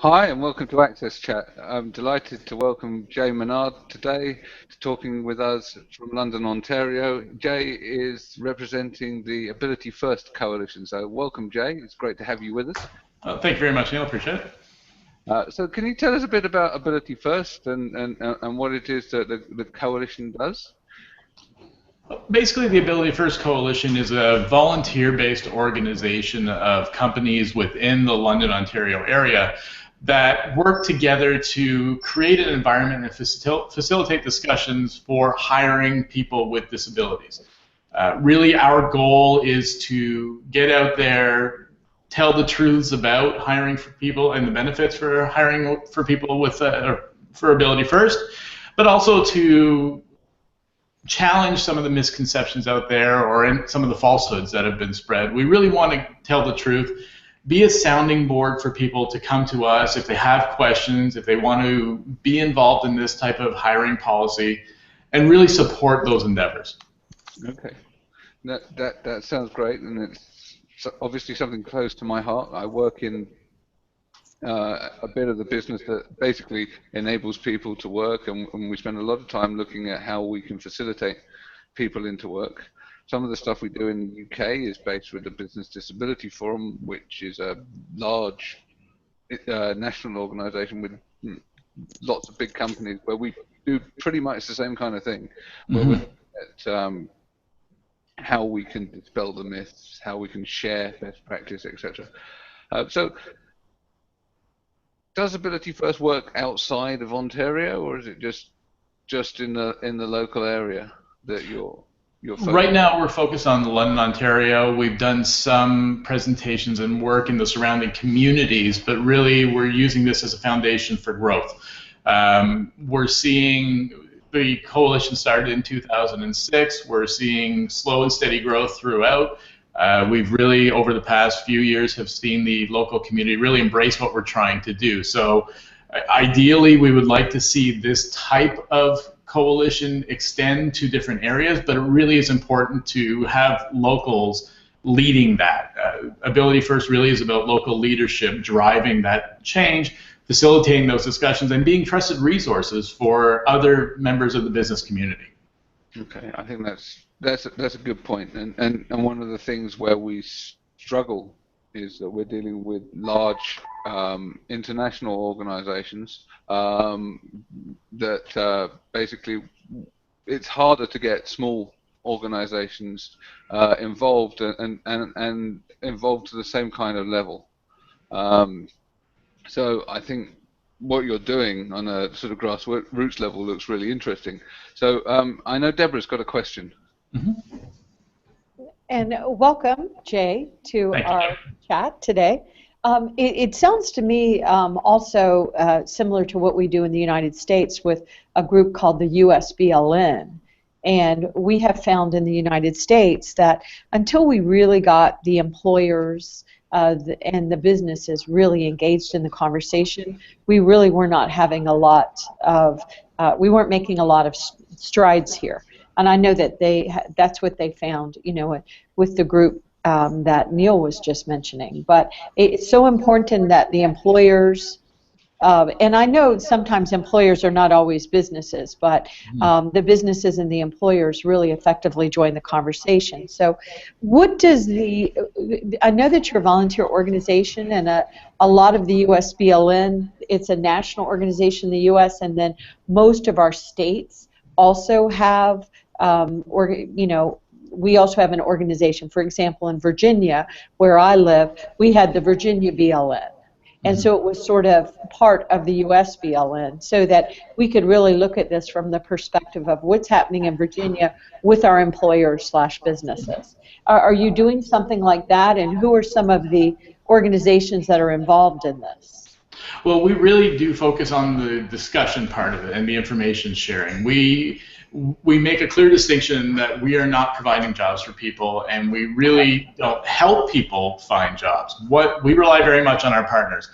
Hi and welcome to AXSChat. I'm delighted to welcome Jason Ménard today to talking with us from London, Ontario. Jay is representing the Ability First coalition. So welcome, Jay. It's great to have you with us. Thank you very much, Neil. Appreciate it. So can you tell us a bit about Ability First and what it is that the coalition does? Basically, the Ability First Coalition is a volunteer-based organization of companies within the London, Ontario area that work together to create an environment and facilitate discussions for hiring people with disabilities. Really, our goal is to get out there, tell the truths about hiring for people and the benefits for hiring for people with for Ability First, but also to challenge some of the misconceptions out there or some of the falsehoods that have been spread. We really want to tell the truth, be a sounding board for people to come to us if they have questions, if they want to be involved in this type of hiring policy, and really support those endeavors. Okay, that sounds great, and it's obviously something close to my heart. I work in a bit of the business that basically enables people to work, and we spend a lot of time looking at how we can facilitate people into work. Some of the stuff we do in the UK is based with the Business Disability Forum, which is a large national organisation with lots of big companies where we do pretty much the same kind of thing, where we look at how we can dispel the myths, how we can share best practice, etc. So does Ability First work outside of Ontario, or is it just in the local area that you're Right now, we're focused on London, Ontario. We've done some presentations and work in the surrounding communities, but really we're using this as a foundation for growth. We're seeing the coalition started in 2006. We're seeing slow and steady growth throughout. We've really, over the past few years, have seen the local community really embrace what we're trying to do. So ideally, we would like to see this type of coalition extend to different areas, but it really is important to have locals leading that. Ability First really is about local leadership driving that change, facilitating those discussions, and being trusted resources for other members of the business community. Okay, I think that's a good point, and one of the things where we struggle is that we're dealing with large international organizations that basically it's harder to get small organizations involved and involved to the same kind of level. So I think what you're doing on a sort of grassroots level looks really interesting. So I know Deborah's got a question. Mm-hmm. And welcome, Jay, to our chat today. It sounds to me also similar to what we do in the United States with a group called the USBLN. And we have found in the United States that until we really got the employers and the businesses really engaged in the conversation, we really were not having a lot of, we weren't making a lot of strides here. And I know that that's what they found, you know, with the group that Neil was just mentioning. But it's so important that the employers, and I know sometimes employers are not always businesses, but the businesses and the employers really effectively join the conversation. So what does I know that you're a volunteer organization, and a lot of the USBLN, it's a national organization in the U.S., and then most of our states also have, we also have an organization. For example, in Virginia, where I live, we had the Virginia BLN. And so it was sort of part of the US BLN, so that we could really look at this from the perspective of what's happening in Virginia with our employers/businesses. Are you doing something like that, and who are some of the organizations that are involved in this? Well, we really do focus on the discussion part of it and the information sharing. We make a clear distinction that we are not providing jobs for people, and we really don't help people find jobs. We rely very much on our partners.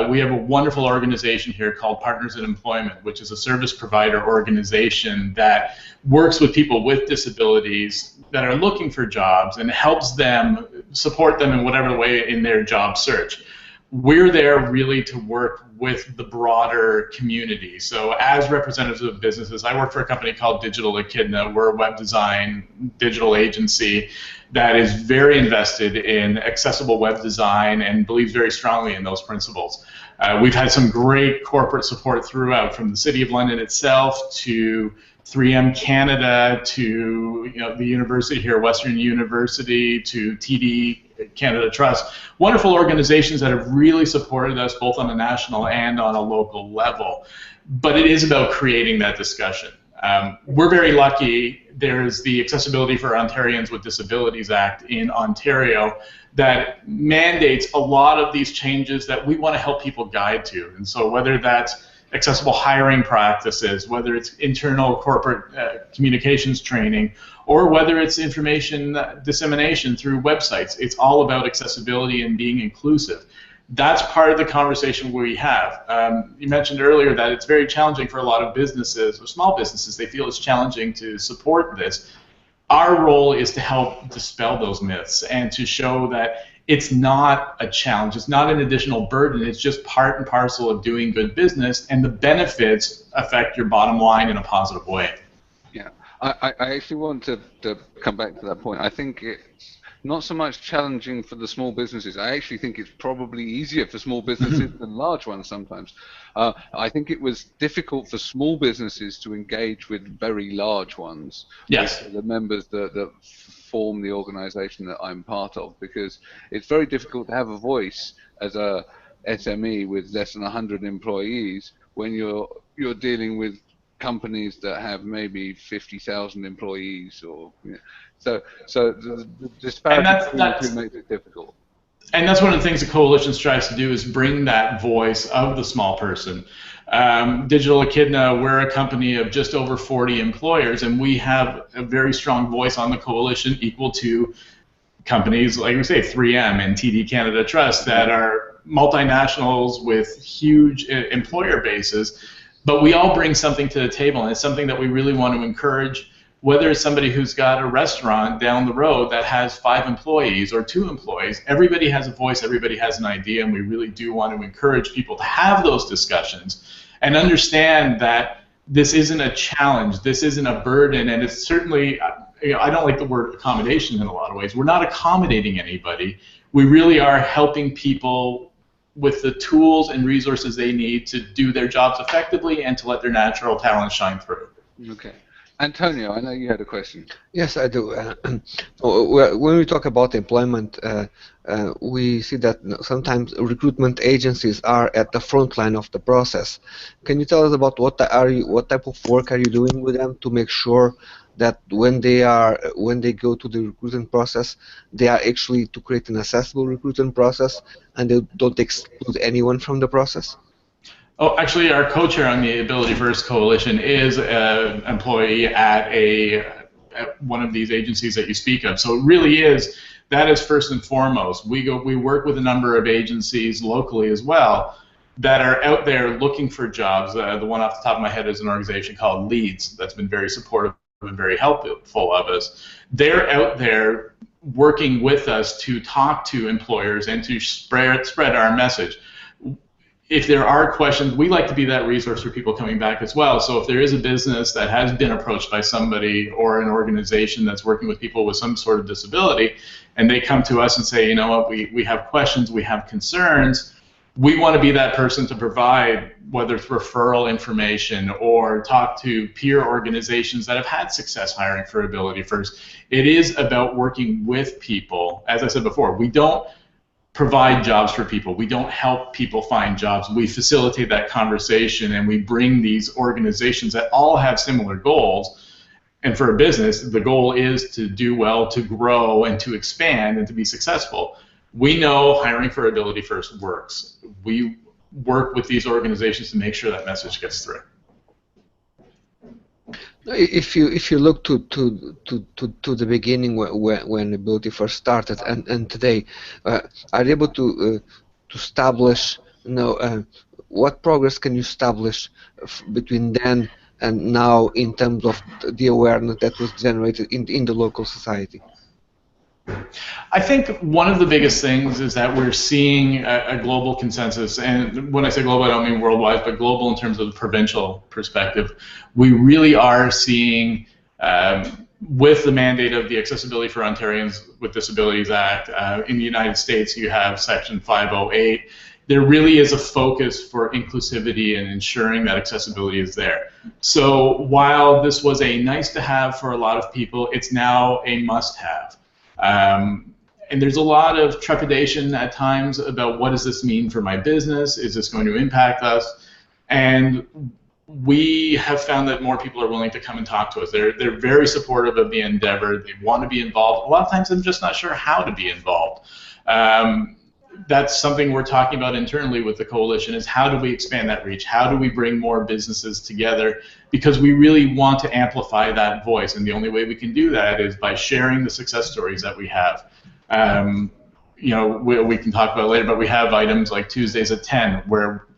We have a wonderful organization here called Partners in Employment, which is a service provider organization that works with people with disabilities that are looking for jobs and helps them, support them in whatever way in their job search. we're there really to work with the broader community. So as representatives of businesses, I work for a company called Digital Echidna. We're a web design digital agency that is very invested in accessible web design and believes very strongly in those principles. We've had some great corporate support throughout, from the City of London itself to 3M Canada to the university here, Western University, to TD Canada Trust. Wonderful organizations that have really supported us both on a national and on a local level. But it is about creating that discussion. We're very lucky. There's the Accessibility for Ontarians with Disabilities Act in Ontario that mandates a lot of these changes that we want to help people guide to. And so whether that's accessible hiring practices, whether it's internal corporate communications training, or whether it's information dissemination through websites, it's all about accessibility and being inclusive. That's part of the conversation we have. You mentioned earlier that it's very challenging for a lot of businesses, or small businesses. They feel it's challenging to support this. Our role is to help dispel those myths and to show that it's not a challenge, it's not an additional burden, it's just part and parcel of doing good business, and the benefits affect your bottom line in a positive way. Yeah, I actually want to come back to that point. I think it's not so much challenging for the small businesses. I actually think it's probably easier for small businesses than large ones sometimes. I think it was difficult for small businesses to engage with very large ones. Yes. The members that form the organization that I'm part of, because it's very difficult to have a voice as a SME with less than 100 employees when you're dealing with companies that have maybe 50,000 employees, or so the disparity between the two makes it difficult. And that's one of the things the coalition strives to do, is bring that voice of the small person. Digital Echidna, we're a company of just over 40 employers, and we have a very strong voice on the coalition, equal to companies like we say 3M and TD Canada Trust, that are multinationals with huge employer bases. But we all bring something to the table, and it's something that we really want to encourage. Whether it's somebody who's got a restaurant down the road that has 5 employees or 2 employees, everybody has a voice, everybody has an idea, and we really do want to encourage people to have those discussions and understand that this isn't a challenge, this isn't a burden, and it's certainly, I don't like the word accommodation in a lot of ways. We're not accommodating anybody. We really are helping people with the tools and resources they need to do their jobs effectively and to let their natural talent shine through. Okay. Antonio, I know you had a question. Yes, I do. When we talk about employment, we see that sometimes recruitment agencies are at the front line of the process. Can you tell us about what type of work are you doing with them to make sure that when they go to the recruitment process, they are actually to create an accessible recruitment process and they don't exclude anyone from the process? Oh, actually, our co-chair on the Ability First Coalition is an employee at one of these agencies that you speak of. So it really is, that is first and foremost. We work with a number of agencies locally as well that are out there looking for jobs. The one off the top of my head is an organization called Leads that's been very supportive and very helpful of us. They're out there working with us to talk to employers and to spread our message. If there are questions, we like to be that resource for people coming back as well. So if there is a business that has been approached by somebody or an organization that's working with people with some sort of disability, and they come to us and say, you know what, we have questions, we have concerns, we want to be that person to provide, whether it's referral information or talk to peer organizations that have had success hiring for Ability First. It is about working with people. As I said before, we don't provide jobs for people. We don't help people find jobs. We facilitate that conversation, and we bring these organizations that all have similar goals. And for a business, the goal is to do well, to grow, and to expand, and to be successful. We know hiring for Ability First works. We work with these organizations to make sure that message gets through. If you look to the beginning when Ability First started and today, are you able to establish, what progress can you establish between then and now in terms of the awareness that was generated in the local society? I think one of the biggest things is that we're seeing a global consensus, and when I say global, I don't mean worldwide, but global in terms of the provincial perspective. We really are seeing, with the mandate of the Accessibility for Ontarians with Disabilities Act, in the United States you have Section 508, there really is a focus for inclusivity and ensuring that accessibility is there. So while this was a nice to have for a lot of people, it's now a must have. And there's a lot of trepidation at times about what does this mean for my business? Is this going to impact us? And we have found that more people are willing to come and talk to us. They're very supportive of the endeavor. They want to be involved. A lot of times I'm just not sure how to be involved. That's something we're talking about internally with the coalition, is how do we expand that reach? How do we bring more businesses together? Because we really want to amplify that voice, and the only way we can do that is by sharing the success stories that we have. You know, we can talk about it later, but we have items like Tuesdays at 10,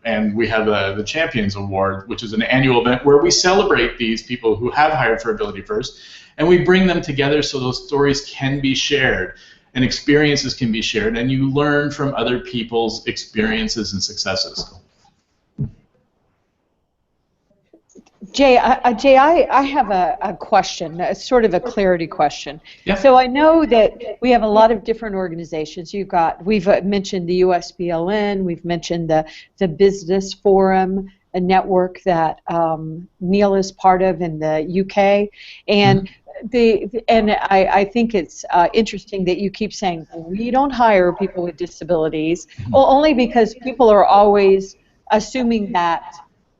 and we have the Champions Award, which is an annual event where we celebrate these people who have hired for Ability First, and we bring them together so those stories can be shared and experiences can be shared, and you learn from other people's experiences and successes. Jay, I have a question, sort of a clarity question. Yeah. So I know that we have a lot of different organizations. We've mentioned the USBLN, we've mentioned the Business Forum, a network that Neil is part of in the UK, and I think it's interesting that you keep saying we don't hire people with disabilities, only because people are always assuming that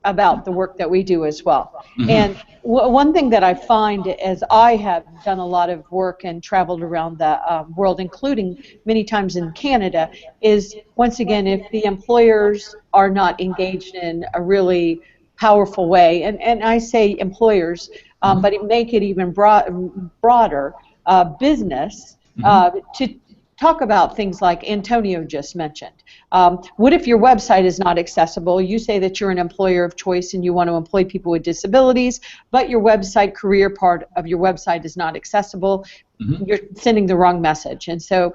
about the work that we do as well. And one thing that I find, as I have done a lot of work and traveled around the world, including many times in Canada, is once again, if the employers are not engaged in a really powerful way, and I say employers, but it make it even broader, business, to talk about things like Antonio just mentioned. What if your website is not accessible? You say that you're an employer of choice and you want to employ people with disabilities, but your website, career part of your website is not accessible. You're sending the wrong message. And so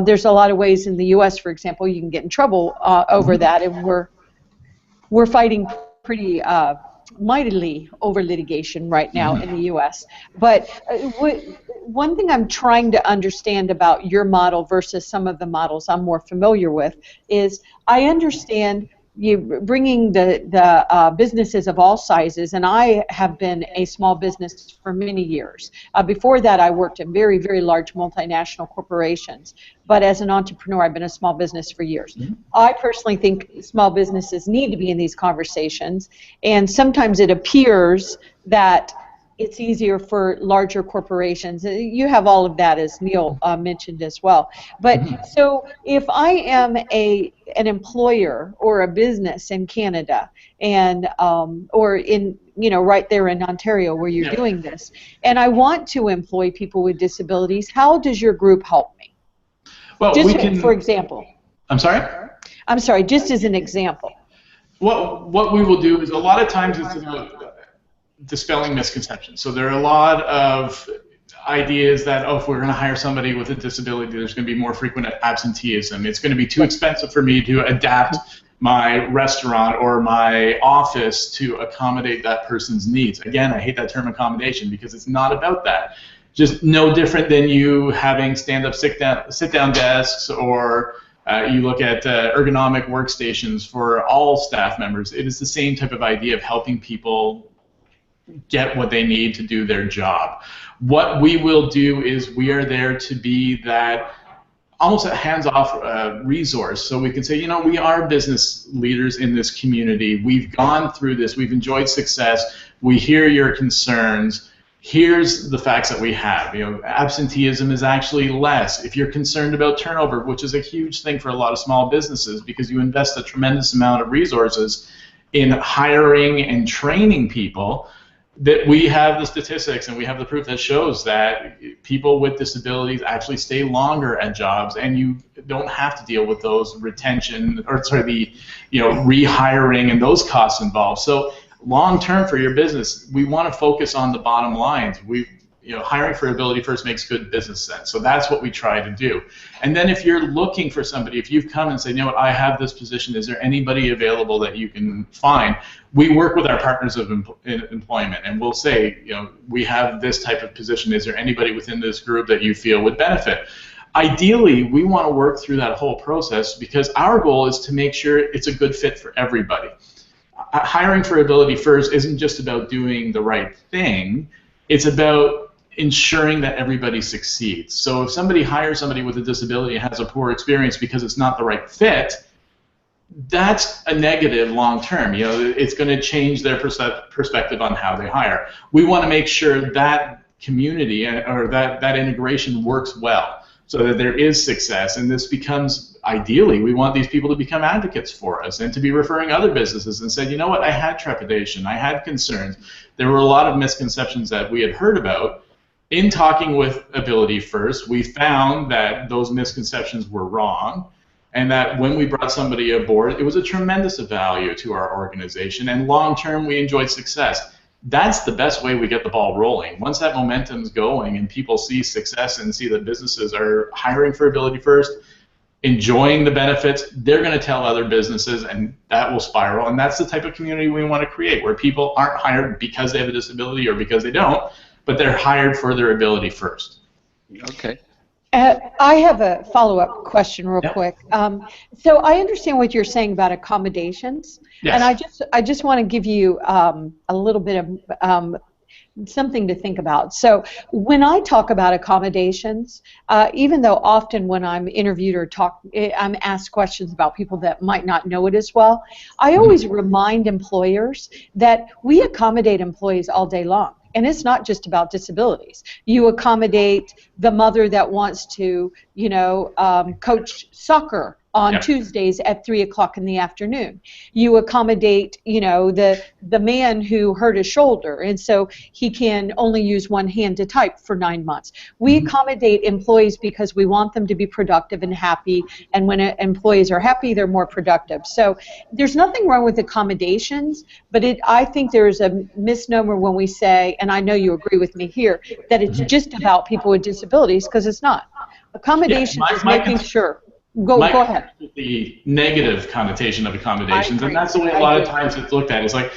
there's a lot of ways in the U.S., for example, you can get in trouble over that, and we're fighting pretty mightily over litigation right now in the U.S. But one thing I'm trying to understand about your model versus some of the models I'm more familiar with is I understand you bringing the businesses of all sizes, and I have been a small business for many years. Before that, I worked in very, very large multinational corporations. But as an entrepreneur, I've been a small business for years. I personally think small businesses need to be in these conversations, and sometimes it appears that it's easier for larger corporations. You have all of that, as Neil mentioned as well. But so if I am an employer or a business in Canada, and or in right there in Ontario where you're doing this, and I want to employ people with disabilities, how does your group help me? Well, just for example. I'm sorry? I'm sorry, just as an example. What we will do is a lot of times it's about dispelling misconceptions. So there are a lot of ideas that, if we're going to hire somebody with a disability, there's going to be more frequent absenteeism. It's going to be too expensive for me to adapt my restaurant or my office to accommodate that person's needs. Again, I hate that term accommodation because it's not about that. Just no different than you having stand-up, sit-down desks, or you look at ergonomic workstations for all staff members. It is the same type of idea of helping people get what they need to do their job. What we will do is we are there to be that almost a hands-off resource, so we can say, we are business leaders in this community. We've gone through this. We've enjoyed success. We hear your concerns. Here's the facts that we have. Absenteeism is actually less. If you're concerned about turnover, which is a huge thing for a lot of small businesses because you invest a tremendous amount of resources in hiring and training people, that we have the statistics and we have the proof that shows that people with disabilities actually stay longer at jobs, and you don't have to deal with those retention the rehiring and those costs involved. So long term for your business, we want to focus on the bottom lines. hiring for Ability First makes good business sense. So that's what we try to do. And then if you're looking for somebody, if you've come and said, you know what, I have this position, is there anybody available that you can find? We work with our partners of employment, and we'll say, we have this type of position. Is there anybody within this group that you feel would benefit? Ideally, we want to work through that whole process because our goal is to make sure it's a good fit for everybody. Hiring for Ability First isn't just about doing the right thing, it's about ensuring that everybody succeeds. So if somebody hires somebody with a disability and has a poor experience because it's not the right fit, that's a negative long term. It's going to change their perspective on how they hire. We want to make sure that community or that integration works well so that there is success, and this becomes, ideally, we want these people to become advocates for us and to be referring other businesses and said, you know what, I had trepidation, I had concerns. There were a lot of misconceptions that we had heard about. In talking with Ability First, we found that those misconceptions were wrong, and that when we brought somebody aboard, it was a tremendous value to our organization, and long term we enjoyed success. That's the best way we get the ball rolling. Once that momentum's going and people see success and see that businesses are hiring for Ability First, enjoying the benefits, they're going to tell other businesses, and that will spiral. And that's the type of community we want to create, where people aren't hired because they have a disability or because they don't, but they're hired for their ability first. Okay. I have a follow-up question real quick. So I understand what you're saying about accommodations, yes. And I just want to give you a little bit of something to think about. So when I talk about accommodations, even though often when I'm interviewed or I'm asked questions about people that might not know it as well, I always remind employers that we accommodate employees all day long. And it's not just about disabilities. You accommodate the mother that wants to, coach soccer on Tuesdays at 3 o'clock in the afternoon. You accommodate, the man who hurt his shoulder, and so he can only use one hand to type for 9 months. We accommodate employees because we want them to be productive and happy, and when employees are happy, they're more productive. So there's nothing wrong with accommodations, but I think there's a misnomer when we say, and I know you agree with me here, that it's just about people with disabilities, because it's not. Accommodations is making sure. Go ahead. The negative connotation of accommodations, and that's the way a lot of times it's looked at. It's like,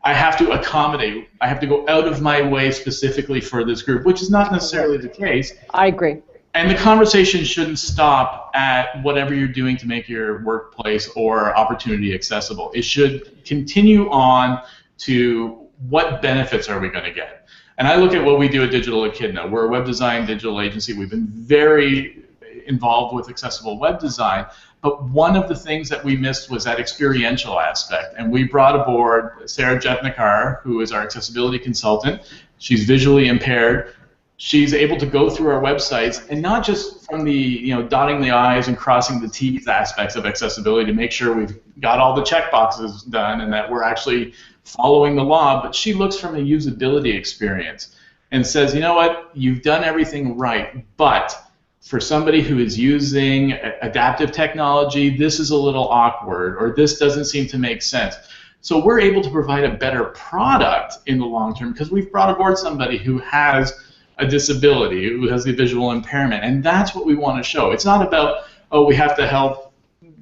I have to accommodate, I have to go out of my way specifically for this group, which is not necessarily the case. I agree. And the conversation shouldn't stop at whatever you're doing to make your workplace or opportunity accessible. It should continue on to what benefits are we going to get. And I look at what we do at Digital Echidna. We're a web design digital agency. We've been very involved with accessible web design, but one of the things that we missed was that experiential aspect, and we brought aboard Sarah Jetnikar, who is our accessibility consultant. She's visually impaired. She's able to go through our websites, and not just from the dotting the I's and crossing the T's aspects of accessibility to make sure we've got all the checkboxes done and that we're actually following the law, but she looks from a usability experience and says, you know what, you've done everything right, but for somebody who is using adaptive technology, this is a little awkward, or this doesn't seem to make sense. So we're able to provide a better product in the long term because we've brought aboard somebody who has a disability, who has the visual impairment, and that's what we want to show. It's not about, oh, we have to help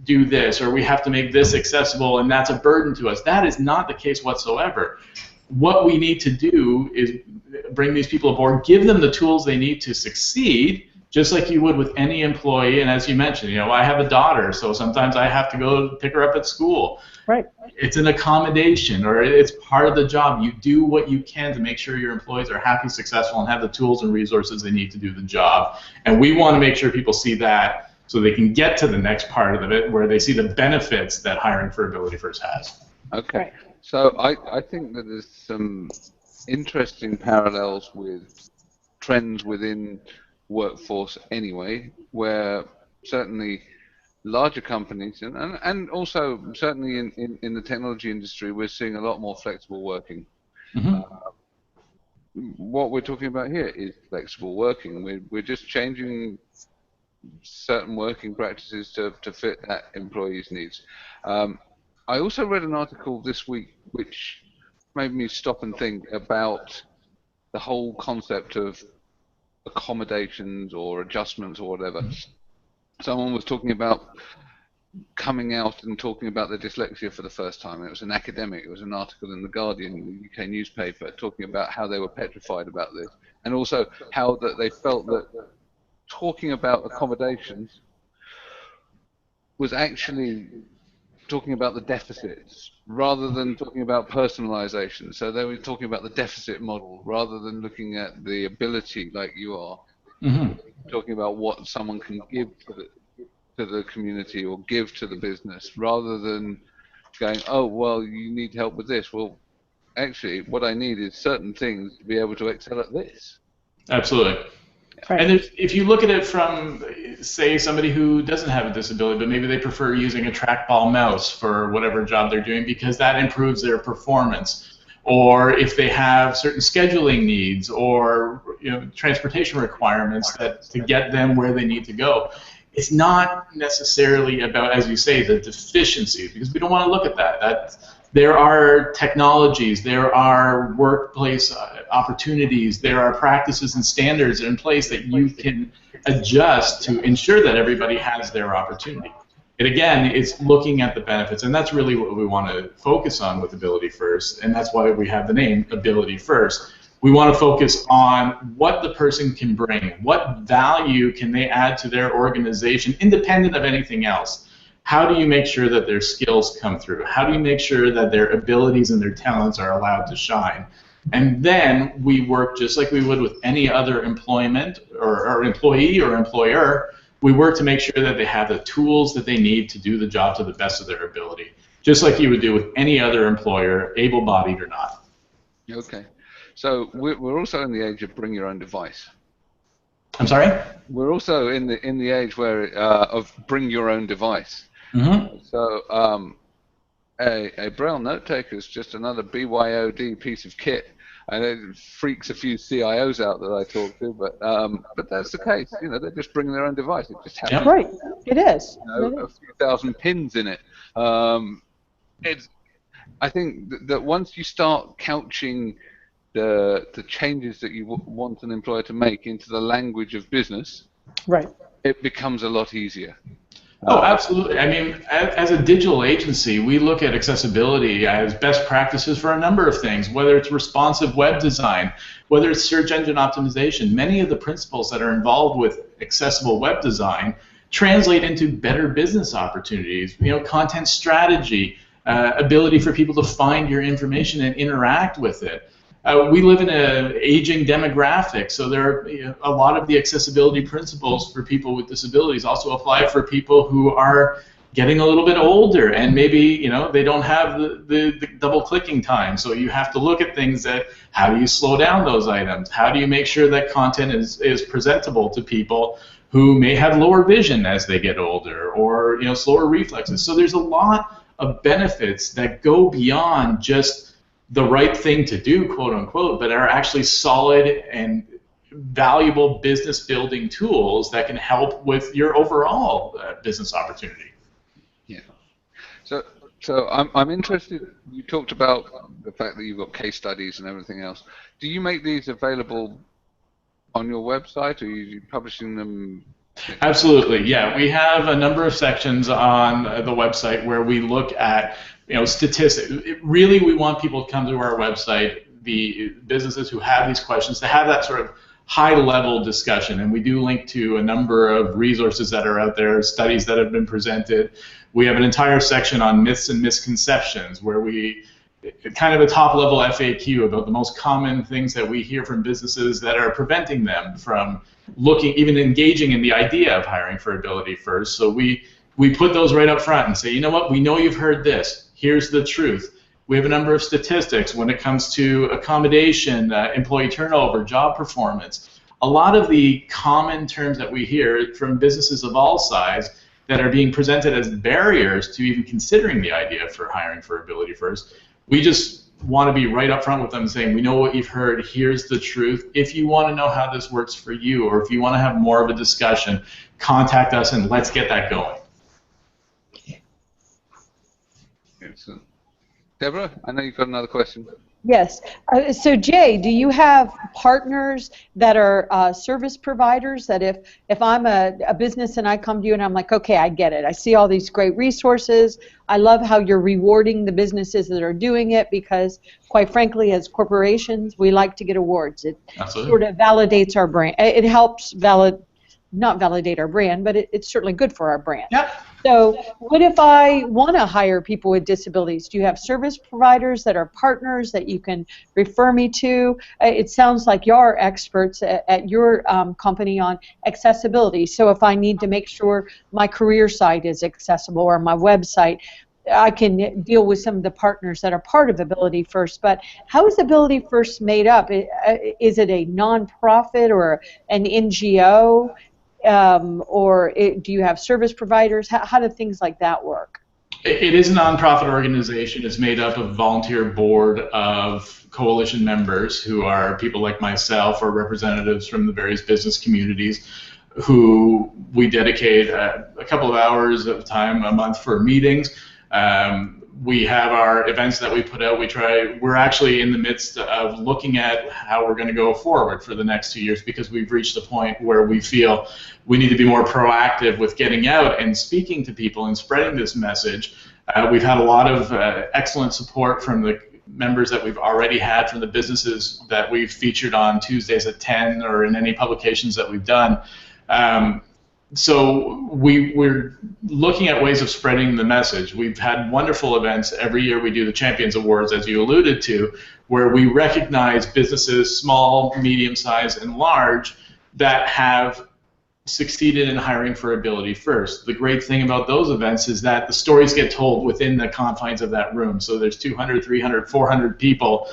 do this, or we have to make this accessible, and that's a burden to us. That is not the case whatsoever. What we need to do is bring these people aboard, give them the tools they need to succeed, just like you would with any employee. And as you mentioned, I have a daughter, so sometimes I have to go pick her up at school. Right. It's an accommodation, or it's part of the job. You do what you can to make sure your employees are happy, successful, and have the tools and resources they need to do the job. And we want to make sure people see that so they can get to the next part of it where they see the benefits that hiring for Ability First has. Okay. Right. So I think that there's some interesting parallels with trends within workforce anyway, where certainly larger companies and also certainly in the technology industry, we're seeing a lot more flexible working. What we're talking about here is flexible working. We're just changing certain working practices to fit that employee's needs. I also read an article this week which made me stop and think about the whole concept of accommodations or adjustments or whatever. Someone was talking about coming out and talking about their dyslexia for the first time. It was an academic. It was an article in The Guardian, the UK newspaper, talking about how they were petrified about this, and also how that they felt that talking about accommodations was actually talking about the deficits rather than talking about personalization. So they were talking about the deficit model rather than looking at the ability, like you are, talking about what someone can give to the community or give to the business, rather than going, oh, well, you need help with this. Well, actually, what I need is certain things to be able to excel at this. Absolutely. Right. And if you look at it from, say, somebody who doesn't have a disability, but maybe they prefer using a trackball mouse for whatever job they're doing because that improves their performance, or if they have certain scheduling needs or transportation requirements that to get them where they need to go. It's not necessarily about, as you say, the deficiencies, because we don't want to look at that. There are technologies, there are workplace opportunities, there are practices and standards in place that you can adjust to ensure that everybody has their opportunity. And again, it's looking at the benefits, and that's really what we want to focus on with Ability First, and that's why we have the name Ability First. We want to focus on what the person can bring, what value can they add to their organization, independent of anything else. How do you make sure that their skills come through? How do you make sure that their abilities and their talents are allowed to shine? And then we work just like we would with any other employment or employee or employer. We work to make sure that they have the tools that they need to do the job to the best of their ability, just like you would do with any other employer, able-bodied or not. Okay. So we're also in the age of bring your own device. I'm sorry? We're also in the age where of bring your own device. So a Braille note taker is just another BYOD piece of kit, and it freaks a few CIOs out that I talk to. But that's the case. They just bring their own device. It just happens. Right. It is. A few thousand pins in it. I think that once you start couching the changes that you want an employer to make into the language of business, right, it becomes a lot easier. Oh, absolutely. I mean, as a digital agency, we look at accessibility as best practices for a number of things, whether it's responsive web design, whether it's search engine optimization. Many of the principles that are involved with accessible web design translate into better business opportunities, content strategy, ability for people to find your information and interact with it. We live in an aging demographic, so there are a lot of the accessibility principles for people with disabilities also apply for people who are getting a little bit older, and maybe they don't have the double clicking time. So you have to look at things that, how do you slow down those items? How do you make sure that content is presentable to people who may have lower vision as they get older, or slower reflexes? So there's a lot of benefits that go beyond just the right thing to do, quote unquote, but are actually solid and valuable business building tools that can help with your overall business opportunity. Yeah. So I'm interested. You talked about the fact that you've got case studies and everything else. Do you make these available on your website, or are you publishing them? Absolutely, yeah. We have a number of sections on the website where we look at statistics. Really, we want people to come to our website, the businesses who have these questions, to have that sort of high-level discussion. And we do link to a number of resources that are out there, studies that have been presented. We have an entire section on myths and misconceptions where we kind of a top-level FAQ about the most common things that we hear from businesses that are preventing them from even engaging in the idea of hiring for Ability First. So we put those right up front and say, you know what, we know you've heard this. Here's the truth. We have a number of statistics when it comes to accommodation, employee turnover, job performance. A lot of the common terms that we hear from businesses of all size that are being presented as barriers to even considering the idea for hiring for Ability First, we just want to be right up front with them saying, we know what you've heard, here's the truth. If you want to know how this works for you, or if you want to have more of a discussion, contact us and let's get that going. Excellent. Deborah, I know you've got another question. Yes. So Jay, do you have partners that are service providers that if I'm a business and I come to you and I'm like, okay, I get it. I see all these great resources. I love how you're rewarding the businesses that are doing it because, quite frankly, as corporations, we like to get awards. It sort of validates our brand. It helps not validate our brand, but it's certainly good for our brand. Yep. So what if I want to hire people with disabilities? Do you have service providers that are partners that you can refer me to? It sounds like you're experts at your company on accessibility. So if I need to make sure my career site is accessible or my website, I can deal with some of the partners that are part of Ability First. But how is Ability First made up? Is it a nonprofit or an NGO? Do you have service providers? How do things like that work? It is a nonprofit organization. It's made up of a volunteer board of coalition members who are people like myself or representatives from the various business communities who we dedicate a couple of hours of time a month for meetings. We have our events that we put out. We're actually in the midst of looking at how we're going to go forward for the next 2 years because we've reached a point where we feel we need to be more proactive with getting out and speaking to people and spreading this message. We've had a lot of excellent support from the members that we've already had from the businesses that we've featured on Tuesdays at 10 or in any publications that we've done. So we're looking at ways of spreading the message. We've had wonderful events. Every year we do the Champions Awards, as you alluded to, where we recognize businesses, small, medium-sized, and large, that have succeeded in hiring for Ability First. The great thing about those events is that the stories get told within the confines of that room. So there's 200, 300, 400 people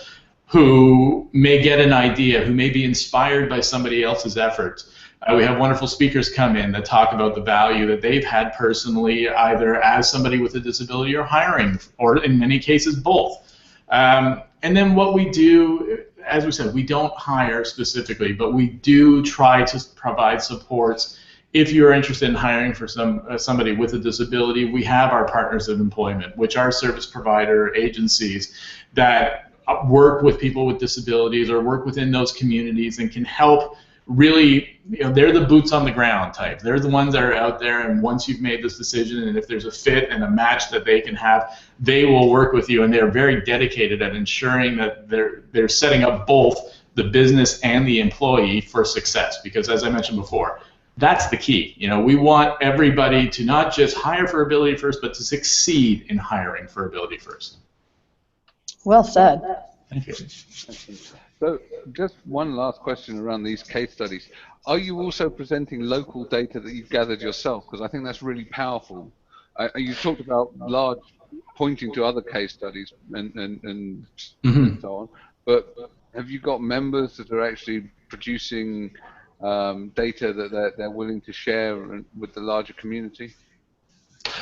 who may get an idea, who may be inspired by somebody else's efforts. We have wonderful speakers come in that talk about the value that they've had personally, either as somebody with a disability or hiring, or in many cases both. And then what we do, as we said, we don't hire specifically, but we do try to provide supports. If you're interested in hiring for somebody with a disability, we have our partners of employment, which are service provider agencies that work with people with disabilities or work within those communities and can help. Really, they're the boots on the ground type. They're the ones that are out there, and once you've made this decision, and if there's a fit and a match that they can have, they will work with you, and they're very dedicated at ensuring that they're setting up both the business and the employee for success. Because as I mentioned before, that's the key. We want everybody to not just hire for Ability First, but to succeed in hiring for Ability First. Well said. Thank you. So just one last question around these case studies. Are you also presenting local data that you've gathered yourself? Because I think that's really powerful. You talked about large pointing to other case studies and so on, but have you got members that are actually producing data that they're willing to share with the larger community?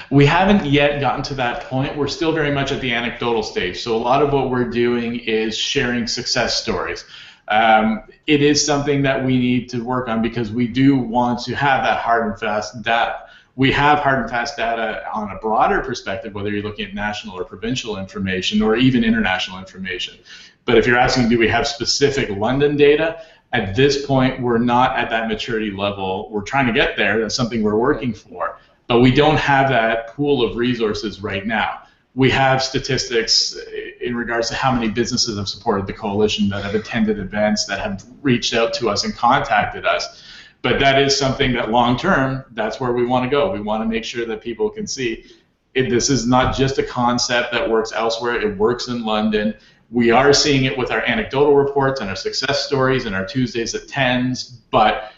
We haven't yet gotten to that point. We're still very much at the anecdotal stage. So a lot of what we're doing is sharing success stories. It is something that we need to work on because we do want to have that hard and fast data. We have hard and fast data on a broader perspective, whether you're looking at national or provincial information or even international information. But if you're asking, do we have specific London data? At this point, we're not at that maturity level. We're trying to get there. That's something we're working for. But we don't have that pool of resources right now. We have statistics in regards to how many businesses have supported the coalition, that have attended events, that have reached out to us and contacted us. But that is something that long term, that's where we want to go. We want to make sure that people can see this is not just a concept that works elsewhere. It works in London. We are seeing it with our anecdotal reports and our success stories and our Tuesdays at 10s, but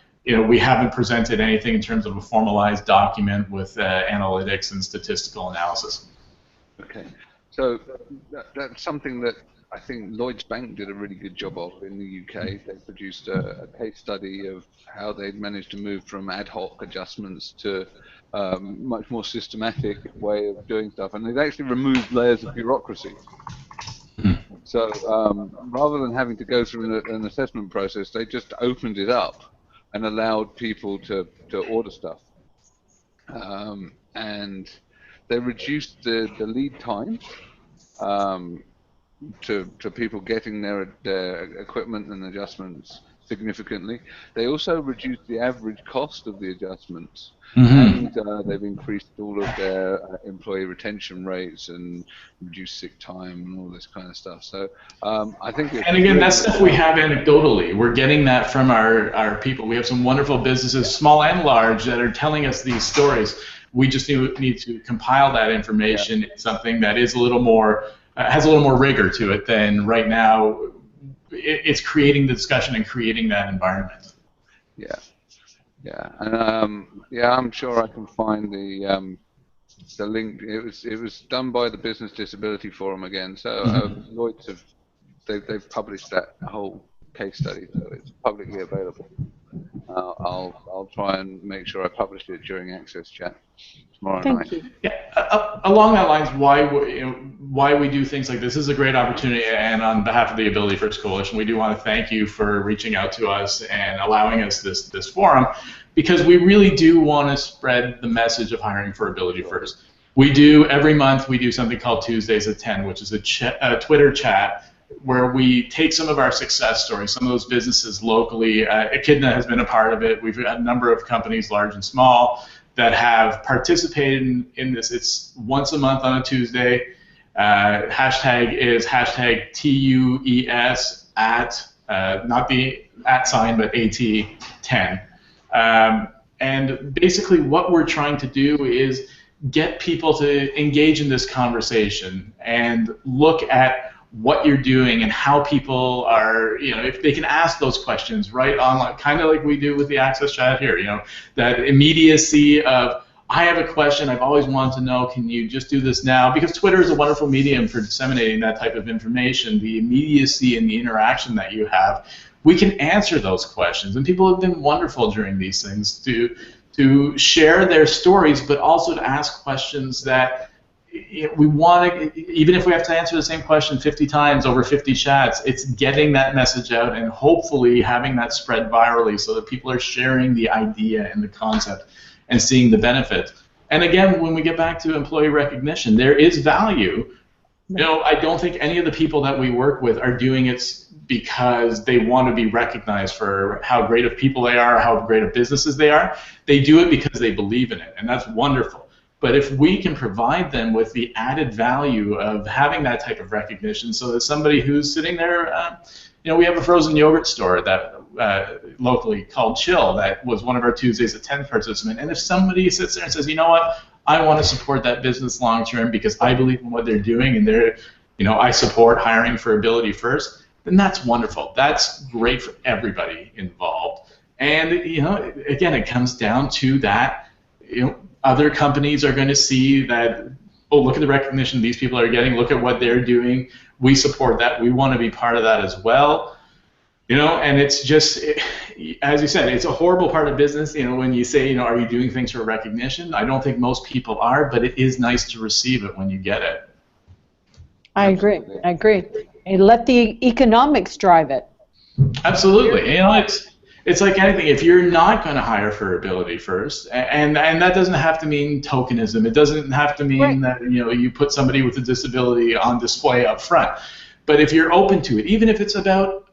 we haven't presented anything in terms of a formalized document with analytics and statistical analysis. Okay, so that's something that I think Lloyds Bank did a really good job of in the UK. They produced a case study of how they'd managed to move from ad hoc adjustments to much more systematic way of doing stuff, and they'd actually removed layers of bureaucracy. So rather than having to go through an assessment process, they just opened it up and allowed people to order stuff. And they reduced the lead times to people getting their equipment and adjustments significantly. They also reduced the average cost of the adjustments, and they've increased all of their employee retention rates and reduced sick time and all this kind of stuff. So I think it's and again, that's stuff we have anecdotally. We're getting that from our people. We have some wonderful businesses, small and large, that are telling us these stories. We just need to compile that information in something that is a little more has a little more rigor to it than right now. It's creating the discussion and creating that environment. Yeah, and I'm sure I can find the link. It was done by the Business Disability Forum again. So Lloyd's they've published that whole case study, so it's publicly available. I'll try and make sure I publish it during AXSChat tomorrow night. Thank you. Yeah, along that lines, why we do things like this is a great opportunity, and on behalf of the Ability First Coalition, we do want to thank you for reaching out to us and allowing us this forum, because we really do want to spread the message of hiring for Ability First. We do, every month, we do something called Tuesdays at 10, which is a Twitter chat where we take some of our success stories, some of those businesses locally. Echidna has been a part of it. We've had a number of companies, large and small, that have participated in this. It's once a month on a Tuesday. Hashtag is hashtag TUES at, not the at sign, but AT10. And basically what we're trying to do is get people to engage in this conversation and look at what you're doing and how people are, if they can ask those questions right online, kind of like we do with the AXSChat here, that immediacy of, I have a question, I've always wanted to know, can you just do this now? Because Twitter is a wonderful medium for disseminating that type of information, the immediacy and the interaction that you have. We can answer those questions, and people have been wonderful during these things to share their stories, but also to ask questions that we want to, even if we have to answer the same question 50 times over 50 chats, it's getting that message out and hopefully having that spread virally so that people are sharing the idea and the concept and seeing the benefit. And again, when we get back to employee recognition, there is value. I don't think any of the people that we work with are doing it because they want to be recognized for how great of people they are, how great of businesses they are. They do it because they believe in it, and that's wonderful. But if we can provide them with the added value of having that type of recognition, so that somebody who's sitting there, we have a frozen yogurt store that locally called Chill that was one of our Tuesdays at 10 participants, and if somebody sits there and says, you know what, I want to support that business long term because I believe in what they're doing and I support hiring for Ability First, then that's wonderful. That's great for everybody involved. And again, it comes down to that. Other companies are going to see that, oh, look at the recognition these people are getting, look at what they're doing, we support that, we want to be part of that as well. And it's just, as you said, it's a horrible part of business, when you say, are you doing things for recognition? I don't think most people are, but it is nice to receive it when you get it. I agree. And let the economics drive it. Absolutely. It's like anything. If you're not going to hire for Ability First, and that doesn't have to mean tokenism. It doesn't have to mean that you put somebody with a disability on display up front. But if you're open to it, even if it's about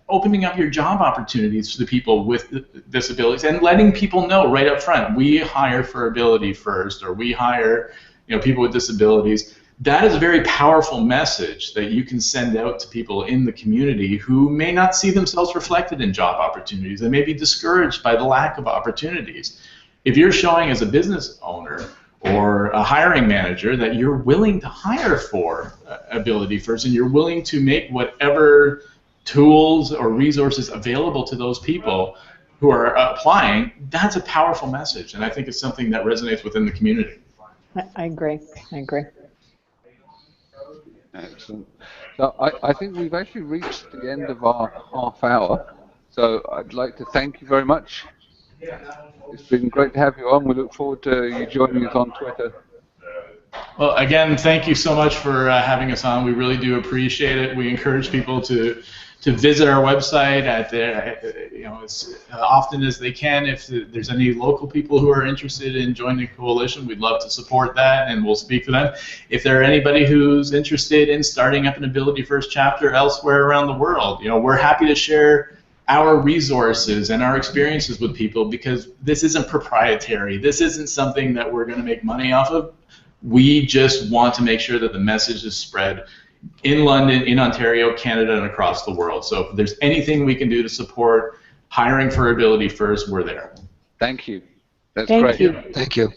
opening up your job opportunities to the people with disabilities and letting people know right up front, we hire for Ability First, or we hire people with disabilities. That is a very powerful message that you can send out to people in the community who may not see themselves reflected in job opportunities. They may be discouraged by the lack of opportunities. If you're showing as a business owner or a hiring manager that you're willing to hire for Ability First and you're willing to make whatever tools or resources available to those people who are applying, that's a powerful message. And I think it's something that resonates within the community. I agree. Excellent. So I think we've actually reached the end of our half hour. So I'd like to thank you very much. It's been great to have you on. We look forward to you joining us on Twitter. Well, again, thank you so much for having us on. We really do appreciate it. We encourage people to to visit our website at as often as they can. If there's any local people who are interested in joining the coalition, we'd love to support that, and we'll speak for them. If there are anybody who's interested in starting up an Ability First chapter elsewhere around the world, we're happy to share our resources and our experiences with people, because this isn't proprietary. This isn't something that we're going to make money off of. We just want to make sure that the message is spread in London, in Ontario, Canada, and across the world. So if there's anything we can do to support hiring for Ability First, we're there. Thank you. That's Thank great. you. Thank you.